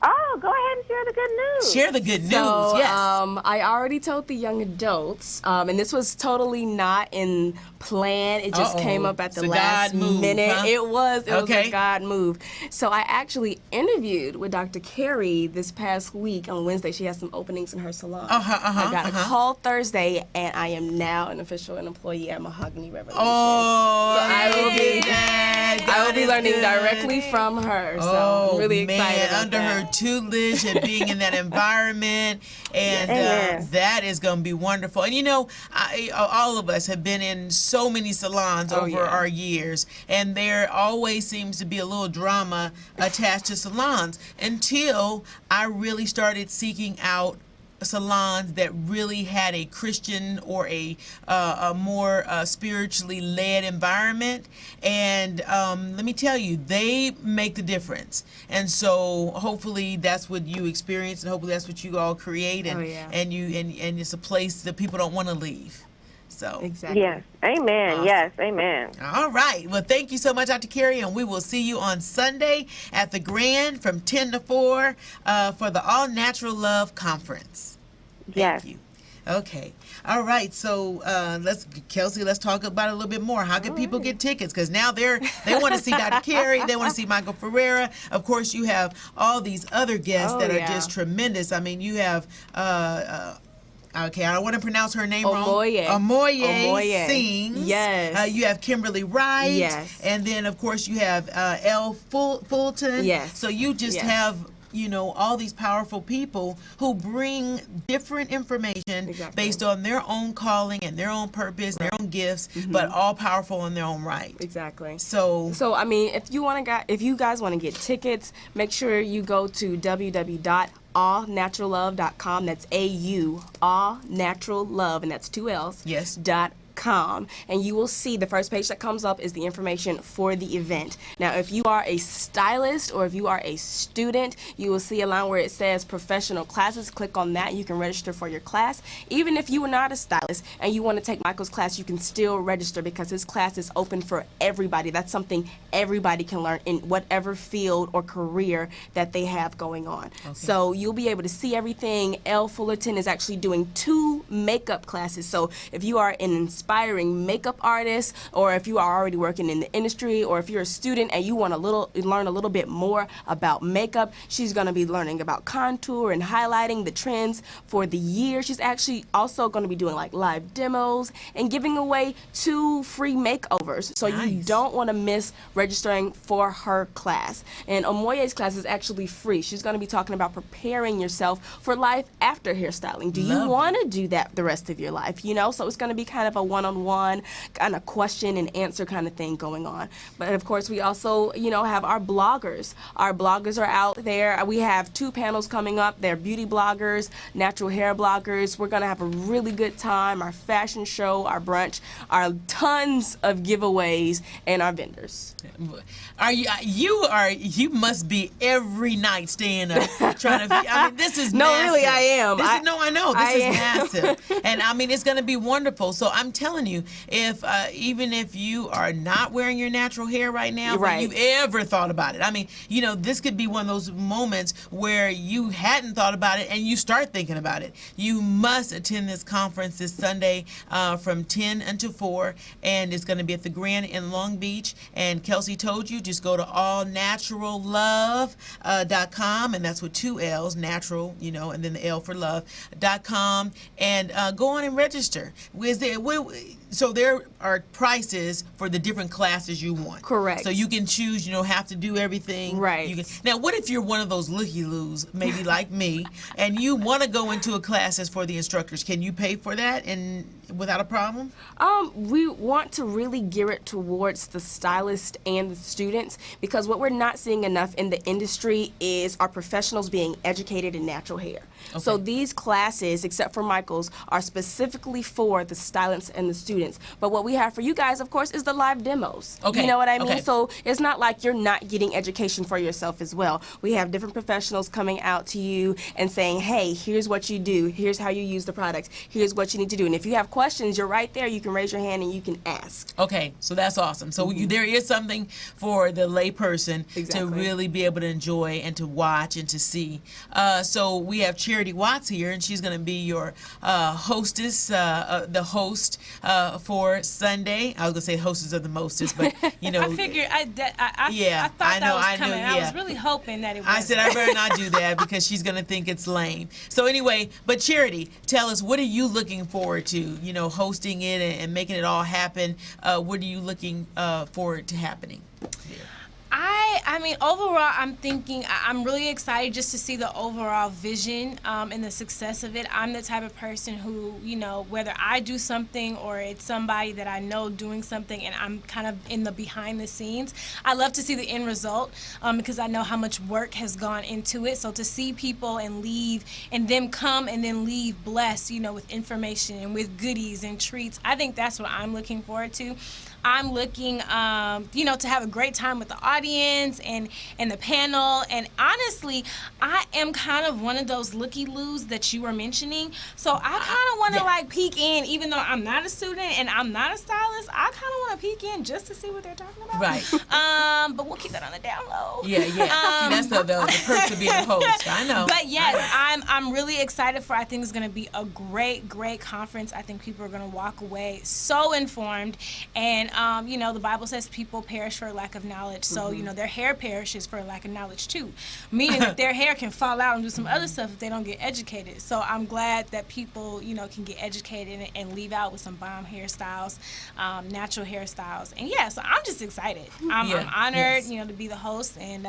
Oh, go ahead and share the good news. Share the good news. So, Yes. I already told the young adults, and this was totally not in plan. It just came up at the It's a last God move, minute. huh? It was Okay. a God move. So I actually interviewed with Dr. Carey this past week on Wednesday. She has some openings in her salon. I got a call Thursday, and I am now an official employee at Mahogany Revolution. Oh, So I will be learning good. directly from her. So I'm really excited man, about under that. her tutelage and being in that environment, and Yes. that is going to be wonderful. And you know, all of us have been in so many salons over yeah. our years, and there always seems to be a little drama attached to salons until I really started seeking out salons that really had a Christian or a more spiritually led environment, and let me tell you, they make the difference. And so hopefully that's what you experience, and hopefully that's what you all create, and and it's a place that people don't want to leave. So Exactly. Yes. Amen. Awesome. Yes. Amen. all right. Well, thank you so much, Dr. Carey, and we will see you on Sunday at the Grand from 10 to 4 for the All Natural Love Conference. Thank Yes. you. Okay. All right. So Kelsey, let's talk about it a little bit more. How can people get tickets? Because now they want to see Dr. Carey. They want to see Michael Ferreira. Of course, you have all these other guests that are just tremendous. I mean, you have. Okay, I don't want to pronounce her name wrong. Omoye sings. Yes. You have Kimberly Wright. Yes. And then, of course, you have Elle Fulton. Yes. So you just have, you know, all these powerful people who bring different information based on their own calling and their own purpose, their own gifts, but all powerful in their own right. Exactly. So I mean, if you guys want to get tickets, make sure you go to www.allnaturallove.com. That's AU, All Natural Love, and that's 2 L's. Yes. .com, and you will see the first page that comes up is the information for the event. Now, if you are a stylist or if you are a student, you will see a line where it says professional classes. Click on that. You can register for your class. Even if you are not a stylist and you want to take Michael's class, you can still register because his class is open for everybody. That's something everybody can learn in whatever field or career that they have going on. So you'll be able to see everything. Elle Fullerton is actually doing 2 makeup classes. So if you are an inspiring makeup artist, or if you are already working in the industry, or if you're a student and you want to learn a little bit more about makeup, she's going to be learning about contour and highlighting, the trends for the year. She's actually also going to be doing like live demos and giving away 2 free makeovers. So you don't want to miss registering for her class. And Omoye's class is actually free. She's going to be talking about preparing yourself for life after hairstyling. Do you want to do that the rest of your life? You know, so it's going to be kind of a one-on-one kind of question and answer kind of thing going on. But of course, we also, you know, have our bloggers. Our bloggers are out there. We have 2 panels coming up. They're beauty bloggers, natural hair bloggers. We're going to have a really good time. Our fashion show, our brunch, our tons of giveaways, and our vendors. You must be every night staying up trying to. I mean, this is No, massive. really, I am. I know this is massive, and I mean, it's going to be wonderful. So I'm telling you, if even if you are not wearing your natural hair right now, but you've ever thought about it, I mean, you know, this could be one of those moments where you hadn't thought about it and you start thinking about it. You must attend this conference this Sunday from 10 until 4, and it's going to be at the Grand in Long Beach. And Kelsey told you, just go to allnaturallove.com, and that's with 2 L's, natural, you know, and then the L for love.com, and go on and register. So there are prices for the different classes you want. Correct. So you can choose, you don't have to do everything. Right. Now, what if you're one of those looky-loos, maybe like me, and you want to go into a class that's for the instructors? Can you pay for that and without a problem? We want to really gear it towards the stylist and the students, because what we're not seeing enough in the industry is our professionals being educated in natural hair. Okay. So these classes, except for Michael's, are specifically for the stylists and the students. But what we have for you guys, of course, is the live demos. Okay. You know what I mean? Okay. So it's not like you're not getting education for yourself as well. We have different professionals coming out to you and saying, hey, here's what you do. Here's how you use the products. Here's what you need to do. And if you have questions, you're right there. You can raise your hand and you can ask. Okay, so that's awesome. So there is something for the lay person to Exactly. really be able to enjoy and to watch and to see. So we have Charity Watts here, and she's going to be your hostess, the host for Sunday. I was going to say hostess of the mostest, but you know. I figured, I Yeah, thought I know, that was I know, coming. I yeah. was really hoping that it was. I said I better not do that because she's going to think it's lame. So anyway, but Charity, tell us, what are you looking forward to, you know, hosting it and making it all happen? What are you looking forward to happening? I mean, overall, I'm really excited just to see the overall vision and the success of it. I'm the type of person who, you know, whether I do something or it's somebody that I know doing something and I'm kind of in the behind the scenes, I love to see the end result because I know how much work has gone into it. So to see people and leave and them come and then leave blessed, you know, with information and with goodies and treats, I think that's what I'm looking forward to. I'm looking, you know, to have a great time with the audience and the panel. And honestly, I am kind of one of those looky-loos that you were mentioning. So I kind of want to like peek in, even though I'm not a student and I'm not a stylist. I kind of want to peek in just to see what they're talking about. Right. But we'll keep that on the down low. Yeah. See, that's the perks of being a host. I know. But yes, I'm really excited for. I think it's going to be a great conference. I think people are going to walk away so informed. And you know, the Bible says people perish for lack of knowledge. So, you know, their hair perishes for lack of knowledge too. Meaning that their hair can fall out and do some other stuff if they don't get educated. So I'm glad that people, you know, can get educated and leave out with some bomb hairstyles, natural hairstyles. And yeah, so I'm just excited. I'm honored, you know, to be the host, and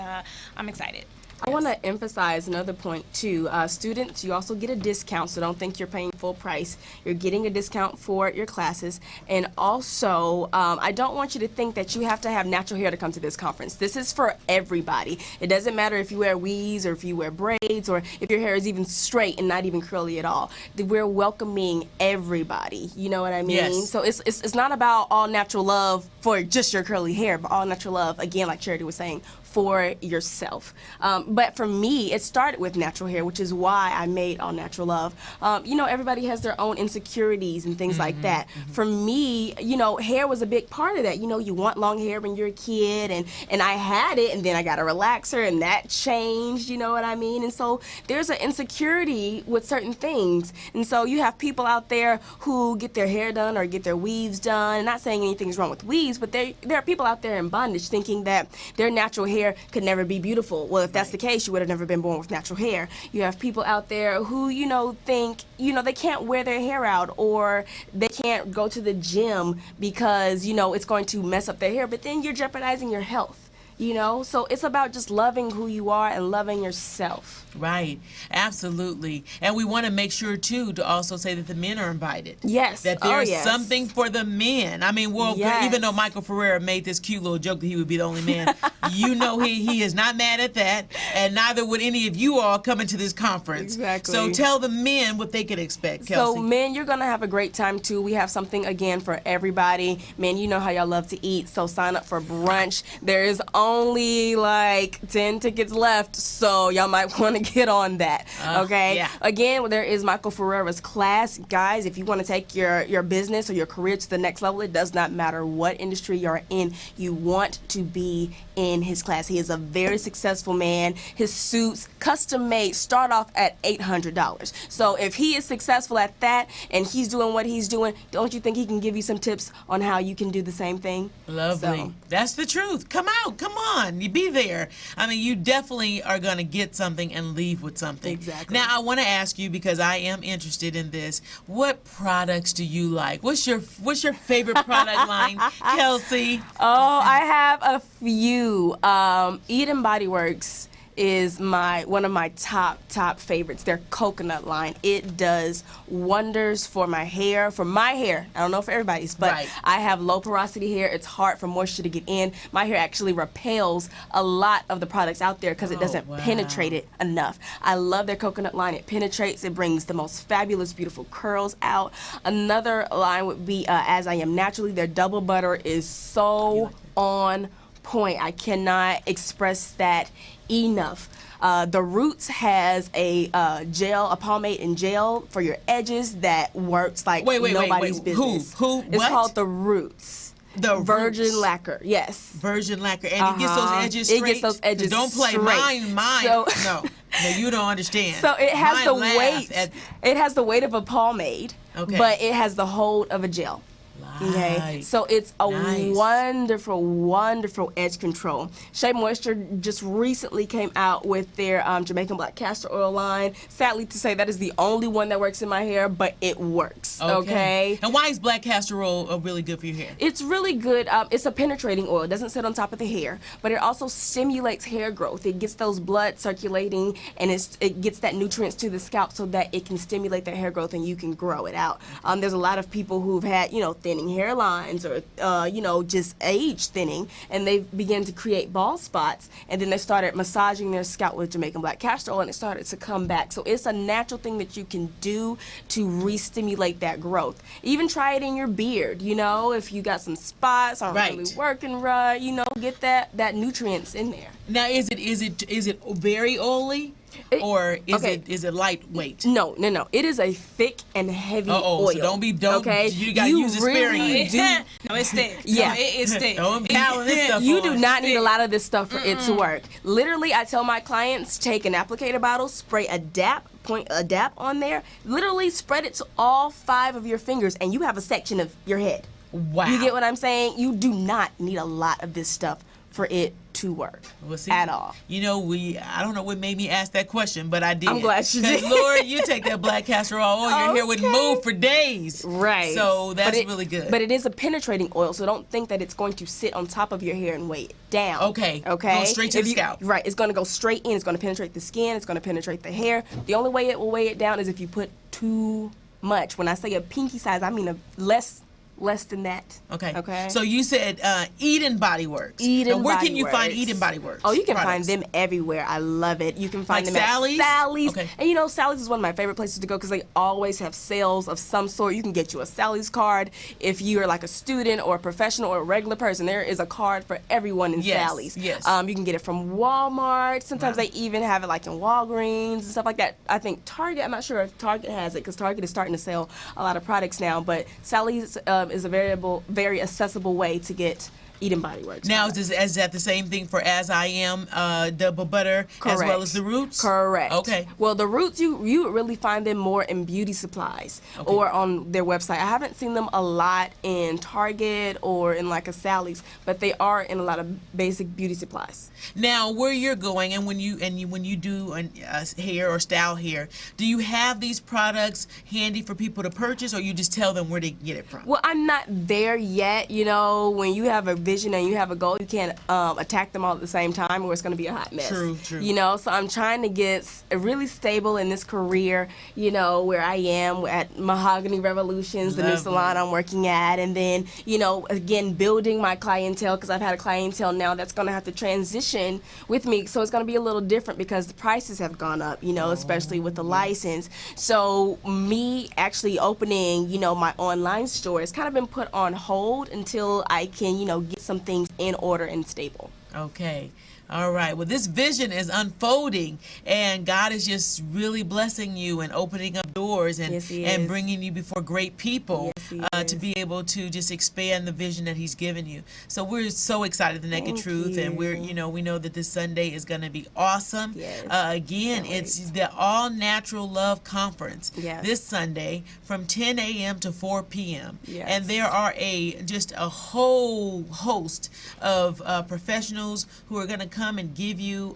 I'm excited. I want to emphasize another point too. Students, you also get a discount, so don't think you're paying full price. You're getting a discount for your classes. And also, I don't want you to think that you have to have natural hair to come to this conference. This is for everybody. It doesn't matter if you wear weaves or if you wear braids or if your hair is even straight and not even curly at all. We're welcoming everybody. You know what I mean? Yes. So it's not about all natural love for just your curly hair, but all natural love, again, like Charity was saying, for yourself. But for me, it started with natural hair, which is why I made All Natural Love. You know, everybody has their own insecurities and things like that. For me, you know, hair was a big part of that. You know, you want long hair when you're a kid, and I had it, and then I got a relaxer, and that changed, you know what I mean? And so there's an insecurity with certain things. And so you have people out there who get their hair done or get their weaves done. Not saying anything's wrong with weaves, but there are people out there in bondage thinking that their natural hair could never be beautiful. Well, if that's the case, you would have never been born with natural hair. You have people out there who, you know, think, you know, they can't wear their hair out or they can't go to the gym because, you know, it's going to mess up their hair, but then you're jeopardizing your health, you know? So it's about just loving who you are and loving yourself. Right, absolutely. And we want to make sure, too, to also say that the men are invited. Yes. That there's yes. something for the men. I mean, well, Yes. even though Michael Ferrera made this cute little joke that he would be the only man, you know he is not mad at that, and neither would any of you all coming to this conference. Exactly. So tell the men what they can expect, Kelsey. So, men, you're going to have a great time, too. We have something, again, for everybody. Men, you know how y'all love to eat, so sign up for brunch. There is only, like, 10 tickets left, so y'all might want to get on that, okay? Yeah. Again, there is Michael Ferrera's class. Guys, if you want to take your business or your career to the next level, it does not matter what industry you're in, you want to be in his class. He is a very successful man. His suits, custom made, start off at $800. So if he is successful at that and he's doing what he's doing, don't you think he can give you some tips on how you can do the same thing? Lovely. So. That's the truth. Come out. Come on. You be there. I mean, you definitely are going to get something and leave with something. Exactly. Now, I want to ask you, because I am interested in this, what products do you like? What's your favorite product line, Kelsey? Oh, I have a few. Eden Body Works is one of my top favorites. Their coconut line. It does wonders for my hair. I don't know for everybody's, but Right. I have low porosity hair. It's hard for moisture to get in. My hair actually repels a lot of the products out there because it doesn't wow. penetrate it enough. I love their coconut line. It penetrates. It brings the most fabulous, beautiful curls out. Another line would be As I Am Naturally. Their double butter is so on point. I cannot express that enough. The Roots has a gel, a pomade and gel for your edges that works like nobody's business. Who? It's what? called the Roots. The Virgin Roots. lacquer, yes. Virgin lacquer, and it gets those edges straight. It gets those edges Don't play straight. mine. So, no, you don't understand. So it has Mine the laugh weight. It has the weight of a pomade, but it has the hold of a gel. Okay, so it's a wonderful, wonderful edge control. Shea Moisture just recently came out with their Jamaican Black Castor Oil line. Sadly to say, that is the only one that works in my hair, but it works. Okay. And why is black castor oil really good for your hair? It's really good. It's a penetrating oil. It doesn't sit on top of the hair, but it also stimulates hair growth. It gets those blood circulating, and it gets that nutrients to the scalp so that it can stimulate that hair growth and you can grow it out. There's a lot of people who've had, thinning hairlines or, just age thinning, and they began to create bald spots, and then they started massaging their scalp with Jamaican Black Castor Oil, and it started to come back. So it's a natural thing that you can do to re-stimulate that growth. Even try it in your beard, if you got some spots, aren't really working right, get that nutrients in there. Now, is it very oily? Or is it lightweight? No. It is a thick and heavy oil. So don't. Okay, you gotta use it sparingly. No, it's thick. Yeah, no, it is thick. Don't be piling this stuff You on. do not need a lot of this stuff for it to work. Literally, I tell my clients, take an applicator bottle, spray a dap, point a dap on there, literally spread it to all 5 of your fingers, and you have a section of your head. Wow. You get what I'm saying? You do not need a lot of this stuff for it to work at all. I don't know what made me ask that question, but I did. I'm glad you did. Lord, you take that black castor oil, your hair wouldn't move for days. Right. So that's really good. But it is a penetrating oil, so don't think that it's going to sit on top of your hair and weigh it down. Okay. Go straight to the scalp. Right. It's going to go straight in. It's going to penetrate the skin. It's going to penetrate the hair. The only way it will weigh it down is if you put too much. When I say a pinky size, I mean less than that. Okay. So you said Eden Body Works. Where can you find Eden Body Works? Oh, you can find them everywhere. I love it. You can find them Sally's? at Sally's. Okay. And Sally's is one of my favorite places to go because they always have sales of some sort. You can get you a Sally's card if you're like a student or a professional or a regular person. There is a card for everyone in Sally's. Yes. You can get it from Walmart. Sometimes they even have it like in Walgreens and stuff like that. I think Target, I'm not sure if Target has it because Target is starting to sell a lot of products now, but Sally's is a very accessible way to get Eden Body Works. Now, is that the same thing for As I Am Double Butter as well as the Roots? Correct. Okay. Well, the Roots, you would really find them more in beauty supplies or on their website. I haven't seen them a lot in Target or in like a Sally's, but they are in a lot of basic beauty supplies. Now, where you're going, and when you do hair or style hair, do you have these products handy for people to purchase, or you just tell them where to get it from? Well, I'm not there yet. When you have a vision and you have a goal, you can't attack them all at the same time, or it's going to be a hot mess. True. So I'm trying to get really stable in this career. Where I am at Mahogany Revolutions, the new salon I'm working at, and then again building my clientele because I've had a clientele now that's going to have to transition with me, so it's going to be a little different because the prices have gone up, especially with the license. So me actually opening, my online store has kind of been put on hold until I can, get some things in order and stable. Okay. All right. Well, this vision is unfolding, and God is just really blessing you and opening up doors and bringing you before great people to be able to just expand the vision that He's given you. So we're so excited, the Naked Truth, and we know that this Sunday is going to be awesome. Yes. Again, it's the All Natural Love Conference this Sunday from 10 a.m. to 4 p.m. Yes. And there are just a whole host of professionals who are going to come and give you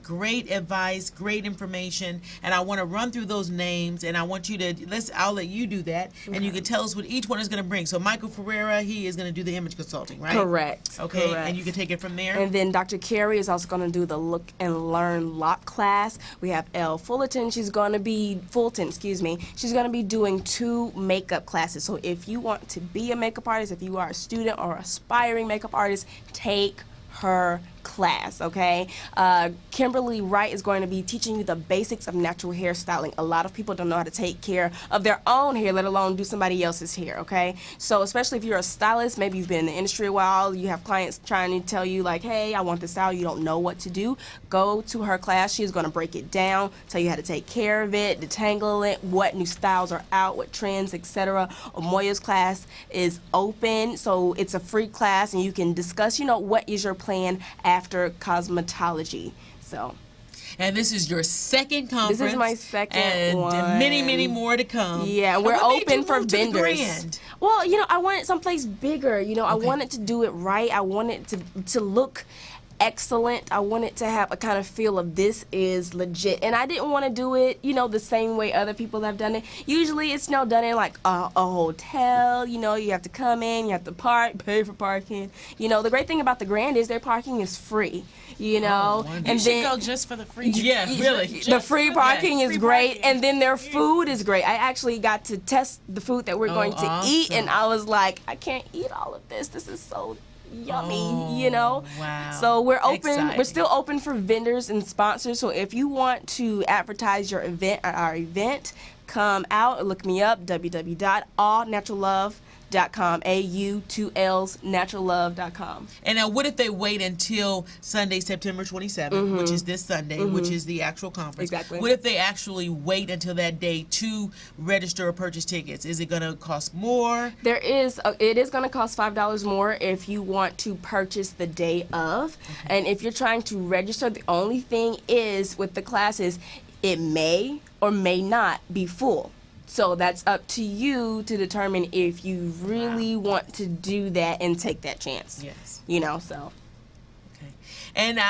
great advice, great information, and I want to run through those names, and I want you to I'll let you do that, and you can tell us what each one is going to bring. So Michael Ferreira, he is going to do the image consulting, right? Correct. Okay, Correct. and you can take it from there. And then Dr. Carey is also going to do the Look and Learn Lock class. We have Elle Fulton. She's going to be She's going to be doing 2 makeup classes. So if you want to be a makeup artist, if you are a student or aspiring makeup artist, take her class, okay? Kimberly Wright is going to be teaching you the basics of natural hairstyling. A lot of people don't know how to take care of their own hair, let alone do somebody else's hair, okay? So especially if you're a stylist, maybe you've been in the industry a while, you have clients trying to tell you like, hey, I want this style, you don't know what to do, go to her class. She's going to break it down, tell you how to take care of it, detangle it, what new styles are out, what trends, etc. Omoyo's class is open, so it's a free class, and you can discuss, you know, what is your plan after cosmetology. So. And this is your second conference. This is my second and one. And many more to come. Yeah, and we're what made open you for move to the vendors. Grand? Well, you know, I wanted someplace bigger. You know, I Okay. wanted to do it right. I wanted to look excellent. I wanted to have a kind of feel of this is legit. And I didn't want to do it, you know, the same way other people have done it. Usually it's, you know, done in like a hotel. You know, you have to come in, you have to park, pay for parking. You know, the great thing about the Grand is their parking is free. You know, wonderful. and You should then go just for the free. Yeah, really. the free parking is Free great, parking. and then their food is great. I actually got to test the food that we're going to eat, and I was like, I can't eat all of this. This is so yummy, you know? Wow. So we're open. Exciting. We're still open for vendors and sponsors. So if you want to advertise your event at our event, come out and look me up, www.allnaturallove.com, AU2Ls naturallove.com. And now, what if they wait until Sunday, September 27th, which is this Sunday, which is the actual conference? Exactly. What if they actually wait until that day to register or purchase tickets? Is it going to cost more? It is going to cost $5 more if you want to purchase the day of. And if you're trying to register, the only thing is with the classes, it may or may not be full. So that's up to you to determine if you really want to do that and take that chance. Yes. You know, so. Okay. And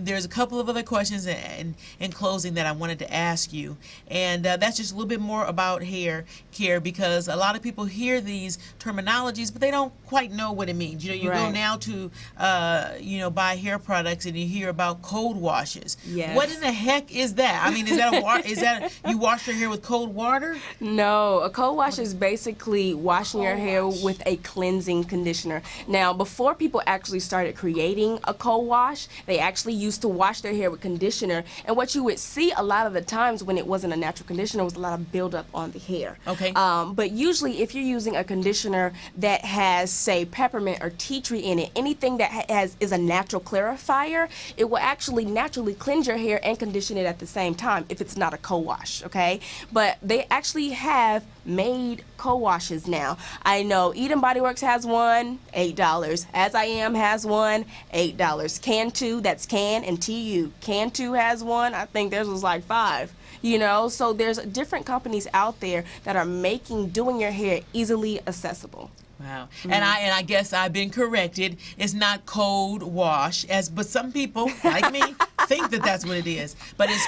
there's a couple of other questions in closing that I wanted to ask you, and that's just a little bit more about hair care, because a lot of people hear these terminologies, but they don't quite know what it means. You know, you go Right. now to buy hair products, and you hear about cold washes. Yes. What in the heck is that? I mean, is that you wash your hair with cold water? No, a cold wash is basically washing your hair with a cleansing conditioner. Now, before people actually started creating a cold wash, they actually used to wash their hair with conditioner. And what you would see a lot of the times when it wasn't a natural conditioner was a lot of buildup on the hair. Okay. But usually if you're using a conditioner that has, say, peppermint or tea tree in it, anything that is a natural clarifier, it will actually naturally cleanse your hair and condition it at the same time if it's not a co-wash, okay? But they actually have made co-washes now. I know Eden Body Works has one, $8. As I Am has one, $8. Cantu, that's Can and TU. Cantu has one, I think theirs was like $5. You know, so there's different companies out there that are doing your hair easily accessible. Wow. And I guess I've been corrected. It's not cold wash, but some people like me think that that's what it is. But it's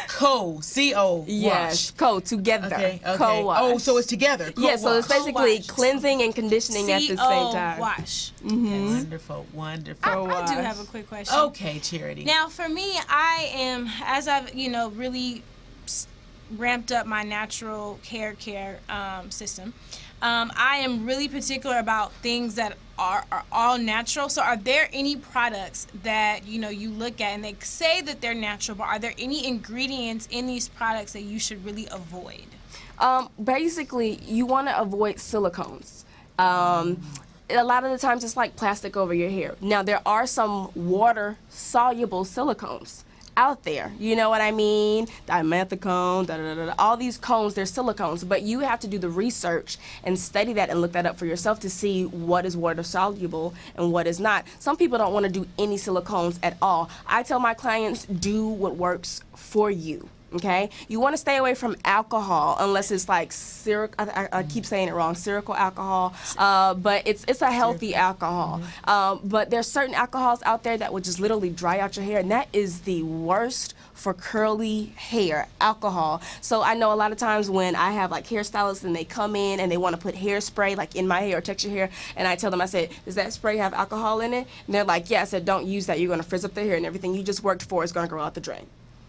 C-O wash. Yes, together. Okay. Co-wash. Oh, so it's together. Yeah, so it's basically Co-wash. cleansing and conditioning at the same time. Wash. Wonderful. I do have a quick question. Okay, Charity. Now, for me, I am, as I've, really ramped up my natural hair care system, I am really particular about things that are all natural. So are there any products that, you look at and they say that they're natural, but are there any ingredients in these products that you should really avoid? Basically, you want to avoid silicones. A lot of the times it's like plastic over your hair. Now, there are some water-soluble silicones out there, you know what I mean? Dimethicone, all these cones, they're silicones, but you have to do the research and study that and look that up for yourself to see what is water soluble and what is not. Some people don't want to do any silicones at all. I tell my clients, do what works for you. Okay, you want to stay away from alcohol unless it's like I keep saying it wrong, spherical alcohol, but it's a healthy alcohol. But there's certain alcohols out there that will just literally dry out your hair, and that is the worst for curly hair, alcohol. So I know a lot of times when I have like hairstylists and they come in and they want to put hairspray like in my hair or texture hair, and I tell them, I said, does that spray have alcohol in it? And they're like, yeah. I said, don't use that. You're going to frizz up the hair, and everything you just worked for is going to go out the drain.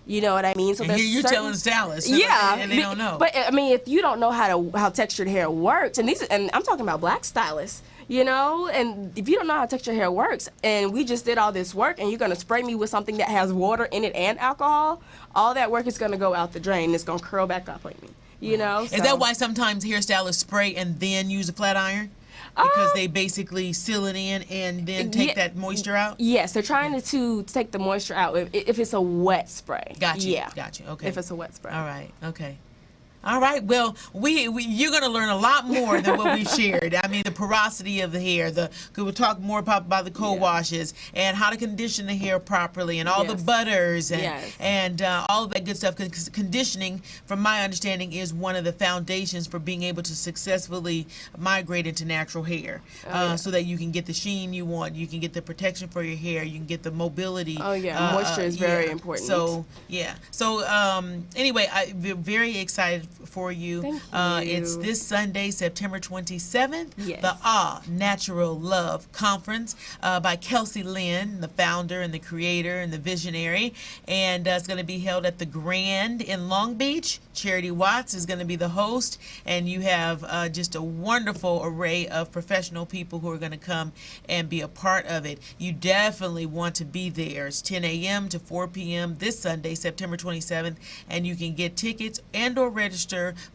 You know what I mean? So and there's here you're telling stylists, and they don't know. But I mean, if you don't know how textured hair works, and I'm talking about black stylists, you know, and if you don't know how texture hair works, and we just did all this work, and you're going to spray me with something that has water in it and alcohol, all that work is going to go out the drain. It's going to curl back up on me, you know. Is that why sometimes hairstylists spray and then use a flat iron? Because they basically seal it in and then take that moisture out? Yes, they're trying to take the moisture out if it's a wet spray. Gotcha. Yeah. Gotcha. Okay. If it's a wet spray. All right. Okay. All right. Well, you're going to learn a lot more than what we've shared. I mean, the porosity of the hair. We'll talk more about the co-washes and how to condition the hair properly, and all the butters and all of that good stuff. Because conditioning, from my understanding, is one of the foundations for being able to successfully migrate into natural hair, so that you can get the sheen you want, you can get the protection for your hair, you can get the mobility. Oh yeah, moisture is very important. So yeah. So anyway, I'm very excited for you. Thank you. It's this Sunday, September 27th, Yes. the Natural Love Conference by Kelsey Lynn, the founder and the creator and the visionary. And it's going to be held at the Grand in Long Beach. Charity Watts is going to be the host. And you have just a wonderful array of professional people who are going to come and be a part of it. You definitely want to be there. It's 10 a.m. to 4 p.m. this Sunday, September 27th. And you can get tickets and or register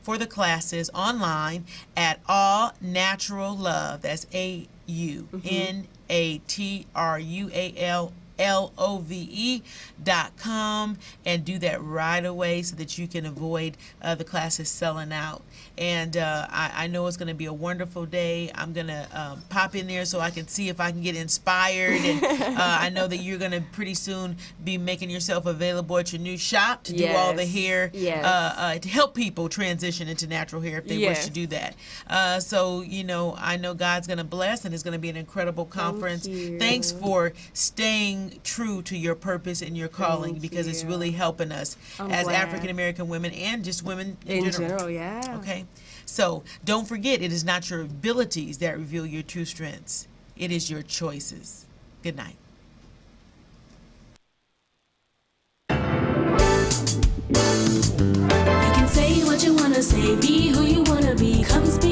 for the classes online at All Natural Love. That's AUNATRUALLOVE.com, and do that right away so that you can avoid the classes selling out. And I know it's going to be a wonderful day. I'm going to pop in there so I can see if I can get inspired. And I know that you're going to pretty soon be making yourself available at your new shop to do all the hair, to help people transition into natural hair if they wish to do that. So, you know, I know God's going to bless, and it's going to be an incredible conference. Thanks for staying true to your purpose and your calling, because it's really helping us as African American women and just women in general. Okay. So don't forget, it is not your abilities that reveal your true strengths. It is your choices. Good night. You can say what you wanna say, be who you wanna be. Come speak